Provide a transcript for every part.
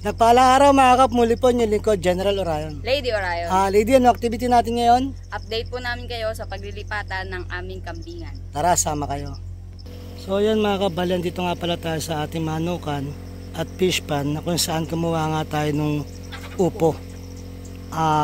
Nagpaalang araw mga kap, muli po yung lingkod, General Orion. Lady Orion. Lady, ano activity natin ngayon? Update po namin kayo sa paglilipatan ng aming kambingan. Tara, sama kayo. So yan mga kap, balian dito nga pala tayo sa ating manukan at fish pan na kung saan kumuha nga tayo nung upo.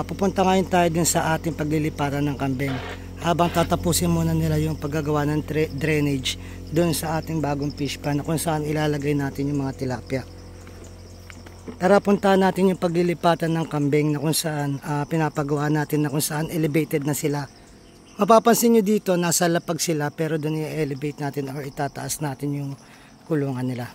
Pupunta ngayon tayo din sa ating paglilipatan ng kambing. Habang tatapusin muna nila yung paggagawa ng drainage doon sa ating bagong fish pan na kung saan ilalagay natin yung mga tilapia. Tara, puntahan natin yung paglilipatan ng kambing na kung saan pinapagawa natin na kung saan elevated na sila. Mapapansin nyo dito, nasa lapag sila pero doon i-elevate natin or itataas natin yung kulungan nila.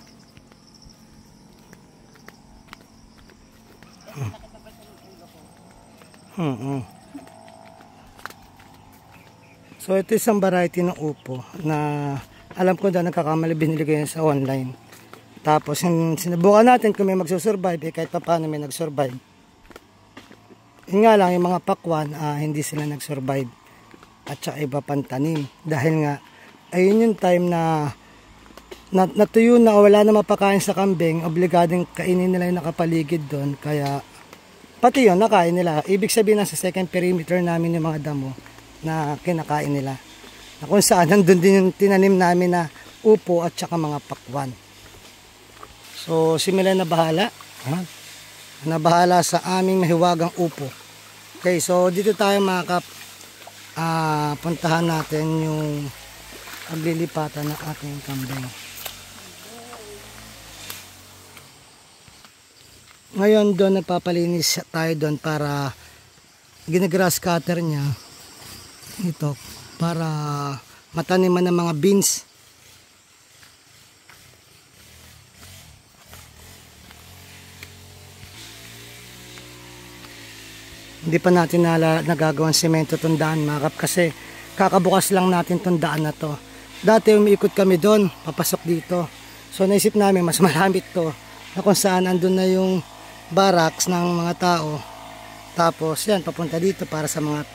So ito isang variety ng upo na alam ko na nagkakamali, binili ko yan sa online. Tapos sinubukan natin kung may magsusurvive, kahit pa paano may nagsurvive. Yun nga lang, yung mga pakwan, hindi sila nagsurvive. At saka iba pang tanim. Dahil nga, ayun yung time na natuyo na o wala na mapakain sa kambing, obligadong kainin nila yung nakapaligid doon. Kaya, pati yun, nakain nila. Ibig sabihin na sa second perimeter namin yung mga damo na kinakain nila. Na kung saan, nandun din yung tinanim namin na upo at saka mga pakwan. So, si Milen na bahala. Nabahala sa aming mahiwagang upo. Okay, so dito tayo mga kap. Puntahan natin yung paglilipatan ng ating kambing. Ngayon doon nagpapalinis tayo doon para ginagrass cutter niya. Ito, para mataniman ng mga beans. Hindi pa natin nagagawang semento itong daan mga kap, kasi kakabukas lang natin itong daan na to. Dati umiikot kami doon, papasok dito. So naisip namin mas malamit to, na kung saan andun na yung barracks ng mga tao. Tapos yan, papunta dito para sa mga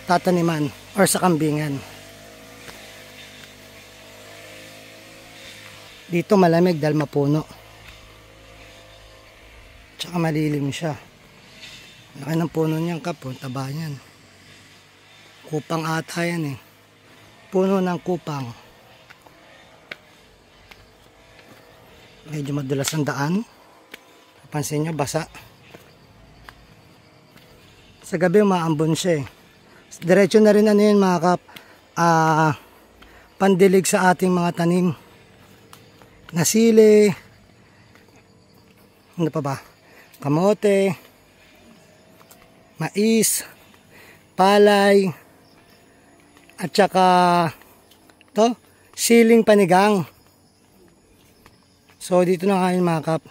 tataniman or sa kambingan. Dito malamig dahil mapuno. Tsaka malilim siya. Laki ng puno niyang kapo, taba niyan. Kupang ata yan eh. Puno ng kupang. Medyo madulas ang daan. Papansin nyo, basa. Sa gabi umaambon siya eh. Diretso na rin ano yun mga kap. Pandilig sa ating mga tanim. Nasili. Ano pa ba? Kamote. Mais, palay, at saka to, siling panigang. So dito na ngayon mga kap,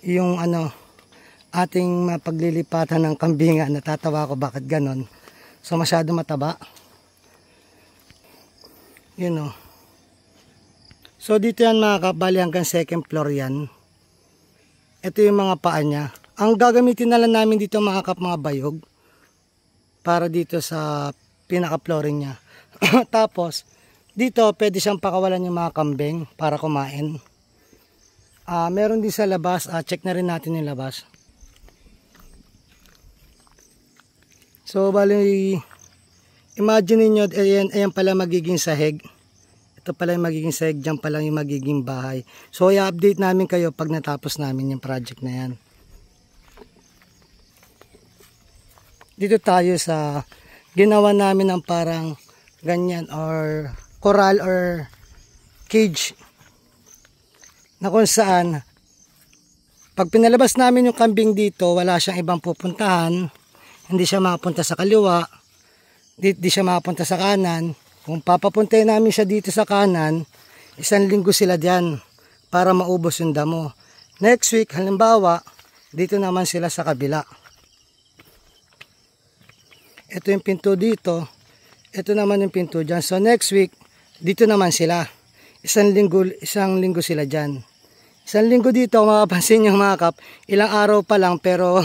yung ating paglilipatan ng kambingan. Natatawa ko bakit ganon. So masyado mataba. Yun o. So dito yan mga kap, bali hanggang second floor yan. Ito yung mga paa niya. Ang gagamitin na lang namin dito mga kap, mga bayog para dito sa pinaka-flooring niya. Tapos dito pwede siyang pakawalan yung mga kambing para kumain. Meron din sa labas, check na rin natin yung labas. So bali, imagine niyo, ayan pala magiging sahig. Ito pala yung magiging sahig, dyan pala yung magiging bahay. So i-update namin kayo pag natapos namin yung project na yan. Dito tayo sa ginawa namin ng parang ganyan or coral or cage na kung saan pag pinalabas namin yung kambing dito, wala siyang ibang pupuntahan. Hindi siya makapunta sa kaliwa, hindi siya makapunta sa kanan. Kung papapuntahin namin siya dito sa kanan, 1 linggo sila diyan para maubos yung damo. Next week halimbawa, dito naman sila sa kabila. Ito yung pinto dito. Ito naman yung pinto dyan. So next week, dito naman sila. 1 linggo sila dyan. 1 linggo dito, makapansin yung mga kap, ilang araw pa lang pero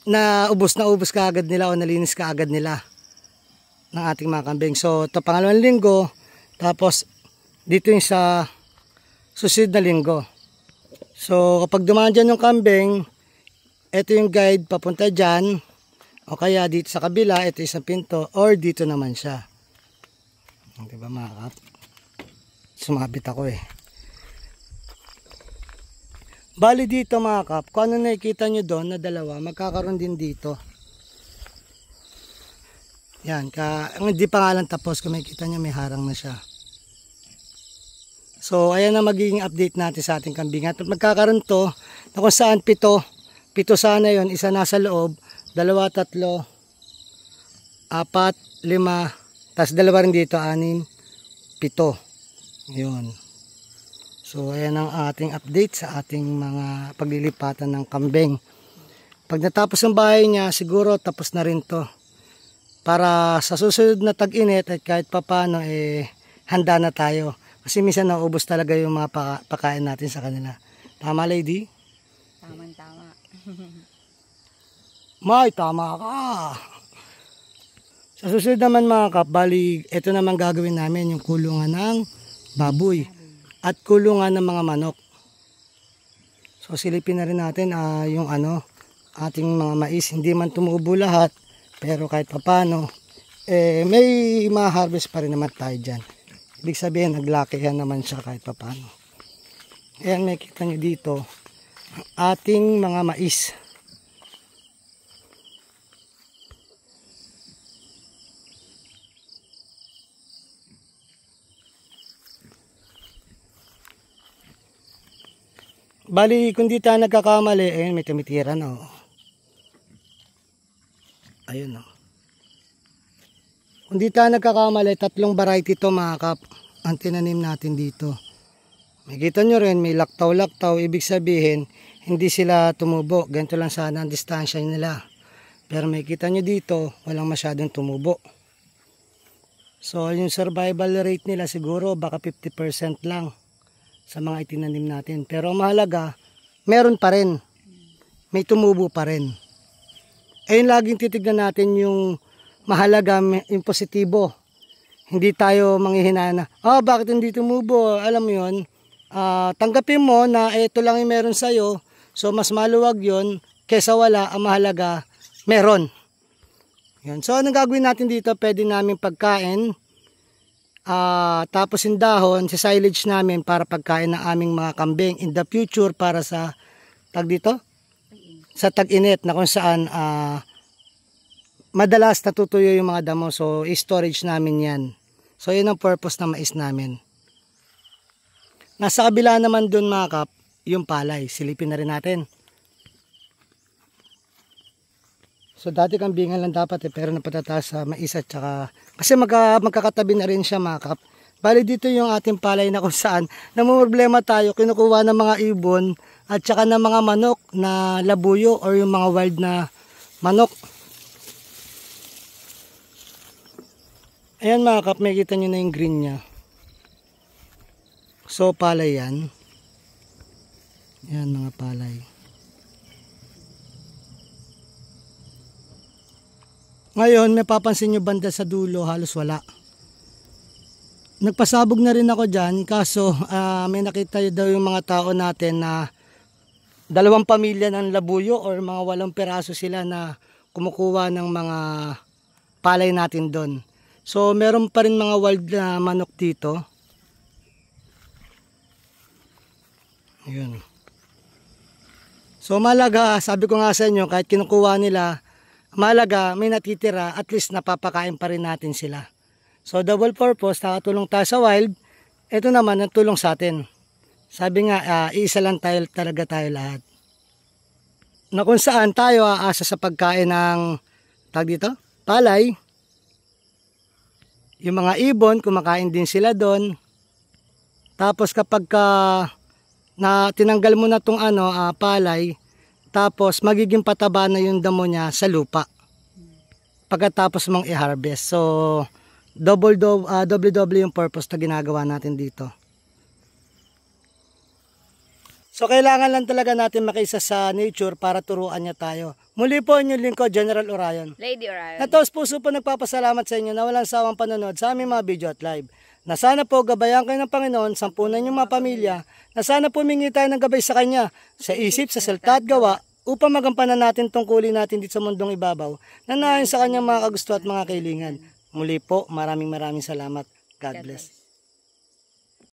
naubos ka agad nila o nalinis ka agad nila ng ating mga kambing. So ito pangalawang linggo, tapos dito yung sa susunod na linggo. So kapag dumaan dyan yung kambing, ito yung guide papunta dyan, o kaya dito sa kabila, ito isang pinto, or dito naman siya. Diba mga kap? Sumabit ako eh. Bali dito mga kap, kung ano nakikita nyo doon na dalawa, magkakaroon din dito. Yan, hindi pa nga lang tapos, kung makikita nyo may harang na siya. So ayan na magiging update natin sa ating kambing. At magkakaroon to, na kung saan pito sana yon, isa nasa loob, 2, 3, 4, 5, tas dalawa rin dito, 6, 7. Yun. So ayan ang ating update sa ating mga paglilipatan ng kambing. Pag natapos ang bahay niya, siguro tapos na rin to. Para sa susunod na tag-init at kahit papano handa na tayo. Kasi minsan naubos talaga yung mga pakain natin sa kanila. Tama, lady? Tama. May, tama ka. Sa susunod naman mga kap, bali, ito naman gagawin namin yung kulungan ng baboy at kulungan ng mga manok. So silipin na rin natin yung ating mga mais. Hindi man tumubo lahat, pero kahit papano, may ma-harvest pa rin naman tayo dyan. Ibig sabihin, naglakihan naman siya kahit papano. Ayan, may kita nyo dito, ating mga mais. Bali, kung di tayo nagkakamali, ayun, may tumitira na. Ayun o. Kung di tayo nagkakamali, 3 variety to mga kap, ang tinanim natin dito. Makikita nyo rin, may laktaw-laktaw, ibig sabihin, hindi sila tumubo. Ganito lang sana ang distansya nila. Pero makikita nyo dito, walang masyadong tumubo. So, yung survival rate nila siguro, baka 50% lang sa mga itinanim natin. Pero mahalaga, meron pa rin. May tumubo pa rin. Ayun, laging titignan natin yung mahalaga, yung positibo. Hindi tayo manghihinana na, bakit hindi tumubo? Alam mo yun, tanggapin mo na ito lang yung meron sa'yo. So, mas maluwag yun kesa wala. Ang mahalaga, meron. Yun. So, anong gagawin natin dito? Pwede namin pagkain. Tapos yung dahon, sa silage namin para pagkain ng aming mga kambing in the future para sa sa tag-init na kung saan madalas natutuyo yung mga damo. So storage namin yan. So yun ang purpose ng mais namin. Nasa kabila naman dun mga kap, yung palay. Silipin na rin natin. So dati kambingan lang dapat pero napatataas sa mais at saka kasi magkakatabi na rin siya mga kap. Bali dito yung ating palay na kung saan namumroblema tayo, kinukuha ng mga ibon at saka ng mga manok na labuyo or yung mga wild na manok. Ayan mga kap, makikita nyo na yung green nya. So palay yan. Ayan mga palay. Ngayon, may papansin nyo banda sa dulo, halos wala. Nagpasabog na rin ako dyan, kaso may nakita daw yung mga tao natin na 2 pamilya ng labuyo or mga 8 piraso sila na kumukuha ng mga palay natin doon. So, meron pa rin mga wild na manok dito. Ayun. So, malaga, sabi ko nga sa inyo, kahit kinukuha nila, malaga, may natitira, at least napapakain pa rin natin sila. So double purpose, nakatulong tayo sa wild, ito naman ang tulong sa atin. Sabi nga, iisa lang talaga tayo lahat. Na kung saan tayo aasa sa pagkain ng palay. Yung mga ibon, kumakain din sila doon. Tapos kapag na tinanggal mo na itong palay, tapos magiging pataba na yung damo niya sa lupa pagkatapos mong i-harvest. So double yung purpose na ginagawa natin dito. So kailangan lang talaga natin makiisa sa nature para turuan niya tayo. Muli po inyong lingkod, General Orion. Lady Orion. Nataos puso po nagpapasalamat sa inyo na walang sawang panonood sa aming mga video at live. na sana po gabayan kayo ng Panginoon, sampunan yung mga pamilya, na sana po humingi tayo ng gabay sa Kanya, sa isip, sa salita at gawa, upang magampanan natin tungkulin natin dito sa mundong ibabaw, na naayon sa Kanyang mga kagusto at mga kailingan. Muli po, maraming salamat. God bless.